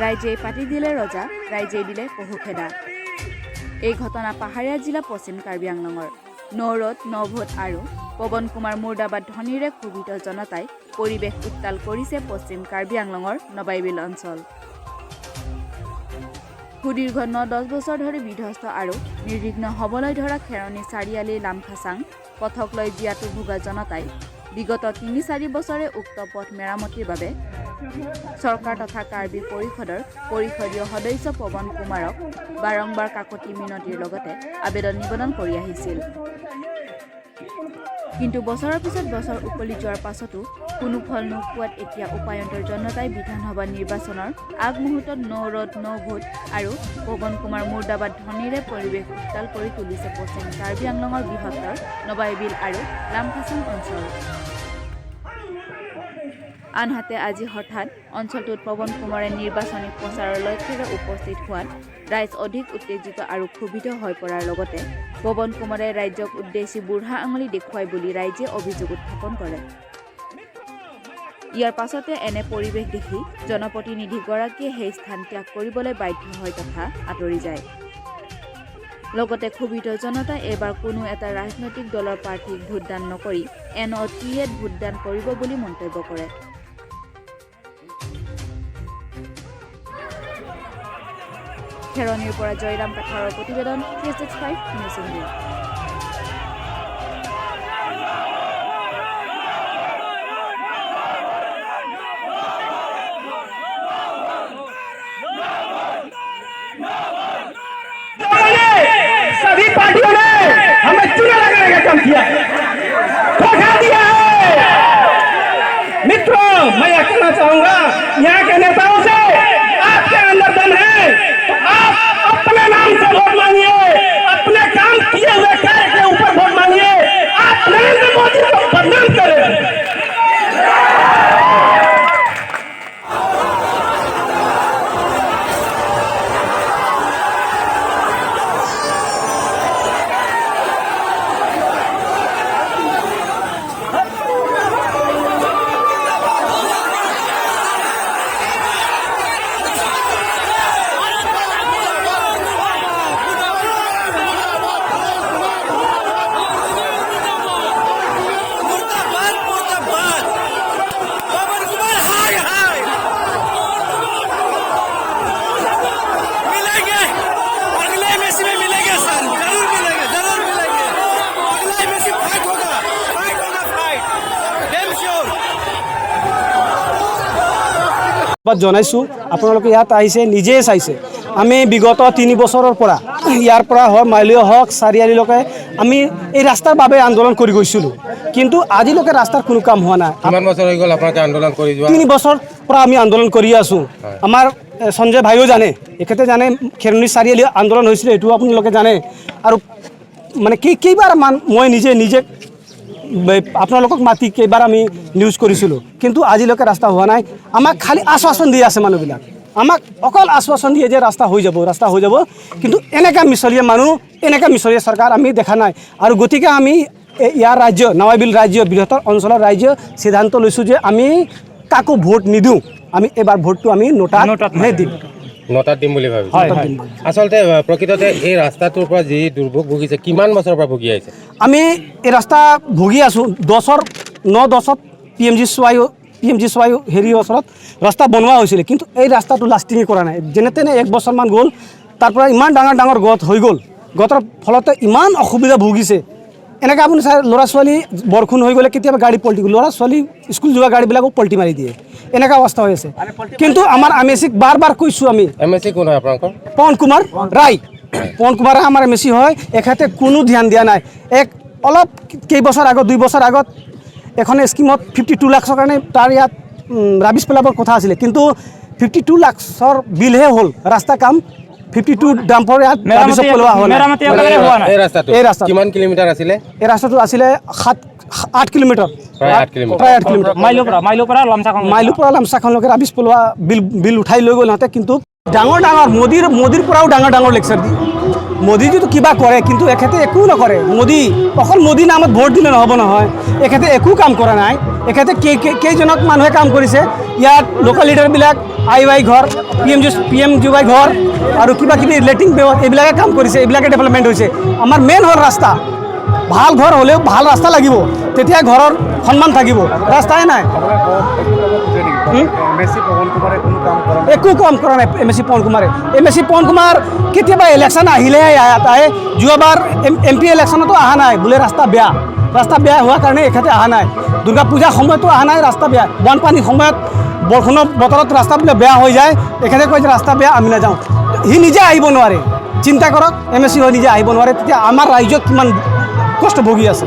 ৰাইজে পাতি দিলে ৰজা, ৰাইজে দিলে পহুখেদা। এই ঘটনা পাহাৰীয়া জিলা পশ্চিম কাৰ্বি আংলঙৰ নৌৰদ, নভোট আৰু পৱন কুমাৰ মুৰ্দাবাদ ধ্বনিৰে ক্ষোভিত জনতাই পৰিৱেশ উত্তাল কৰিছে পশ্চিম কাৰ্বি আংলঙৰ নবাইবিল অঞ্চল। সুদীৰ্ঘ 9-10 বছৰ ধৰি বিধ্বস্ত আৰু নিৰ্বিঘ্ন হ'বলৈ ধৰা খেৰণী চাৰিআলি লামখাচাং পথক লৈ জীয়াতু ভোগা জনতাই বিগত 3-4 বছৰে উক্ত পথ মেৰামতিৰ বাবে চৰকাৰ তথা কাৰ্বি পৰিষদৰ পৰিষদীয় সদস্য পৱন কুমাৰক বাৰম্বাৰ কাকতি মিনতিৰ লগতে আবেদন নিবেদন কৰি আহিছিল। কিন্তু বছৰৰ পিছত বছৰ উকলি যোৱাৰ পাছতো কোনো ফল নোপোৱাত এতিয়া উপায়ন্তৰ জনতাই বিধানসভা নিৰ্বাচনৰ আগমুহূৰ্তত নৌৰদ, নভোট আৰু পৱন কুমাৰ মুৰ্দাবাদ ধ্বনিৰে পৰিৱেশ উত্তাল কৰি তুলিছে পশ্চিম কাৰ্বি আংলঙৰ বৃহত্তৰ নবাইবিল আৰু লামখাচাং অঞ্চল। আনহাতে আজি হঠাৎ অঞ্চলটোত পৱন কুমাৰে নিৰ্বাচনী প্ৰচাৰৰ লক্ষ্যৰে উপস্থিত হোৱাত ৰাইজ অধিক উত্তেজিত আৰু ক্ষোভিত হৈ পৰাৰ লগতে পৱন কুমাৰে ৰাজ্যক উদ্দেশ্যি বুঢ়া আঙুলি দেখুৱাই বুলি ৰাইজে অভিযোগ উত্থাপন কৰে। ইয়াৰ পাছতে এনে পৰিৱেশ দেখি জনপ্ৰতিনিধিগৰাকীয়ে সেই স্থান ত্যাগ কৰিবলৈ বাধ্য হয় তথা আঁতৰি যায়। লগতে ক্ষোভিত জনতাই এইবাৰ কোনো এটা ৰাজনৈতিক দলৰ প্ৰাৰ্থীক ভোটদান নকৰি NOTAত ভোটদান কৰিব বুলি মন্তব্য কৰে। খেৰণীৰ পৰা জয়ৰাম কাঠাৰৰ প্ৰতিবেদন 365 নিউজ ইণ্ডিয়া। सभी पार्टियों ने हमें चूना लगाने का काम किया, धोखा दिया है। मित्रों, मैं यह कहना चाहूंगा यहाँ के नेताओं से, आपके अंदर दम है तो आप अपने नाम से वोट मांगिए, अपने काम किए हुए कार्य के ऊपर वोट मांगिए। आप नरेंद्र मोदी को बदनाम करें। জনাইছোঁ আপোনালোকে ইয়াত আহিছে, নিজে চাইছে। আমি বিগত 3 বছৰৰ পৰা ইয়াৰ পৰা হওক মাইলিও হওক চাৰিআলিলৈকে আমি এই ৰাস্তাৰ বাবে আন্দোলন কৰি গৈছিলোঁ, কিন্তু আজিলৈকে ৰাস্তাৰ কোনো কাম হোৱা নাই। কিমান বছৰ হৈ গ'ল আপোনালোকে আন্দোলন কৰি যোৱা? 3 বছৰ পৰা আমি আন্দোলন কৰি আছোঁ। আমাৰ সঞ্জয় ভাইও জানে, এখেতে জানে খেৰণী চাৰিআলি আন্দোলন হৈছিলে, এইটো আপোনালোকে জানে। আৰু মানে কেইবাৰ মই নিজে আপোনালোকক মাতি কেইবাৰ আমি নিউজ কৰিছিলোঁ, কিন্তু আজিলৈকে ৰাস্তা হোৱা নাই। আমাক খালি আশ্বাসন দি আছে মানুহবিলাক, আমাক অকল আশ্বাসন দিয়ে যে ৰাস্তা হৈ যাব, কিন্তু এনেকুৱা মিছলীয়া মানুহ, এনেকুৱা মিছলীয়া চৰকাৰ আমি দেখা নাই। আৰু গতিকে আমি ইয়াৰ ৰাজ্য নবাইবিল ৰাজ্য বৃহত্তৰ অঞ্চলৰ ৰাজ্য সিদ্ধান্ত লৈছোঁ যে আমি কাকো ভোট নিদিওঁ, আমি এবাৰ ভোটটো আমি নোটাতহে দিম। নটাত দিম বুলি ভাবিছোঁ। আচলতে প্ৰকৃততে এই ৰাস্তাটোৰ পৰা যি দুৰ্ভোগ ভুগিছে, কিমান বছৰৰ পৰা ভুগি আহিছে? আমি এই ৰাস্তা ভুগি আছোঁ 9-10ত PMG চোৱাই হেৰিৰ ওচৰত ৰাস্তা বনোৱা হৈছিলে, কিন্তু এই ৰাস্তাটো লাষ্টিং কৰা নাই। যেনে তেনে 1 বছৰমান গ'ল, তাৰ পৰা ইমান ডাঙৰ গছ হৈ গ'ল, গছৰ ফলতে ইমান অসুবিধা ভুগিছে। এনেকৈ আপুনি চাই ল'ৰা ছোৱালী বৰষুণ হৈ গ'লে কেতিয়াবা গাড়ী পল্টি, ল'ৰা ছোৱালী স্কুল যোৱা গাড়ীবিলাকো পল্টি মাৰি দিয়ে, এনেকুৱা অৱস্থা হৈ আছে। কিন্তু আমাৰ MSCক বাৰ কৈছোঁ আমি। MSC কোন হয় আপোনালোকৰ? পৱন কুমাৰ ৰায়। পৱন কুমাৰে আমাৰ MSC হয়, এখেতে কোনো ধ্যান দিয়া নাই। অলপ কেইবছৰ আগত 2 বছৰ আগত এখন স্কিমত 52 লাখৰ কাৰণে তাৰ ইয়াত ৰাবিছ পেলাবৰ কথা আছিলে, কিন্তু 52 লাখৰ বিলহে হ'ল, ৰাস্তা কাম 52 ডাম্পৰ ইয়াত ৰাবিছ পেলোৱা হোৱা নাই। এই ৰাস্তাটো কিমান কিলোমিটাৰ আছিলে? এই ৰাস্তাটো আছিলে 8 কিলোমিটাৰ, প্ৰায় 8 কিলোমিটাৰ। মাইলৰ পৰা লামচাখনলৈকে ৰাবিছ পেলোৱা বিল উঠাই লৈ গ'ল সিহঁতে, কিন্তু ডাঙৰ মোদীৰ পৰাও ডাঙৰ লেকচাৰ দিয়ে। মোদী যদি কিবা কৰে কিন্তু এখেতে একো নকৰে মোদী অকল মোদী নামত ভোট দিলে নহ'ব নহয় এখেতে একো কাম কৰা নাই এখেতে কেইজনক মানুহে কাম কৰিছে ইয়াত লোকেল লিডাৰবিলাক আই ঘৰ PMJY ঘৰ আৰু কিবা কিবি লেট্ৰিন এইবিলাকে কাম কৰিছে এইবিলাকে ডেভেলপমেণ্ট হৈছে আমাৰ মেইন হ'ল ৰাস্তা ভাল ঘৰ হ'লেও ভাল ৰাস্তা লাগিব তেতিয়া ঘৰৰ সন্মান থাকিব ৰাস্তাই নাই একো কাম কৰা নাই MSc পৱন কুমাৰ কেতিয়াবা ইলেকশ্যন আহিলেহে ইয়াত আহে যোৱাবাৰ MP ইলেকশ্যনতো অহা নাই বোলে ৰাস্তা বেয়া হোৱাৰ কাৰণে এখেতে অহা নাই দুৰ্গা পূজাৰ সময়তো অহা নাই ৰাস্তা বেয়া বানপানীৰ সময়ত বৰষুণৰ বতৰত ৰাস্তা বোলে বেয়া হৈ যায় এখেতে কয় যে ৰাস্তা বেয়া আমি নাযাওঁ সি নিজে আহিব নোৱাৰে চিন্তা কৰক MSc হৈ নিজে আহিব নোৱাৰে তেতিয়া আমাৰ ৰাইজক কিমান কষ্ট ভুগি আছে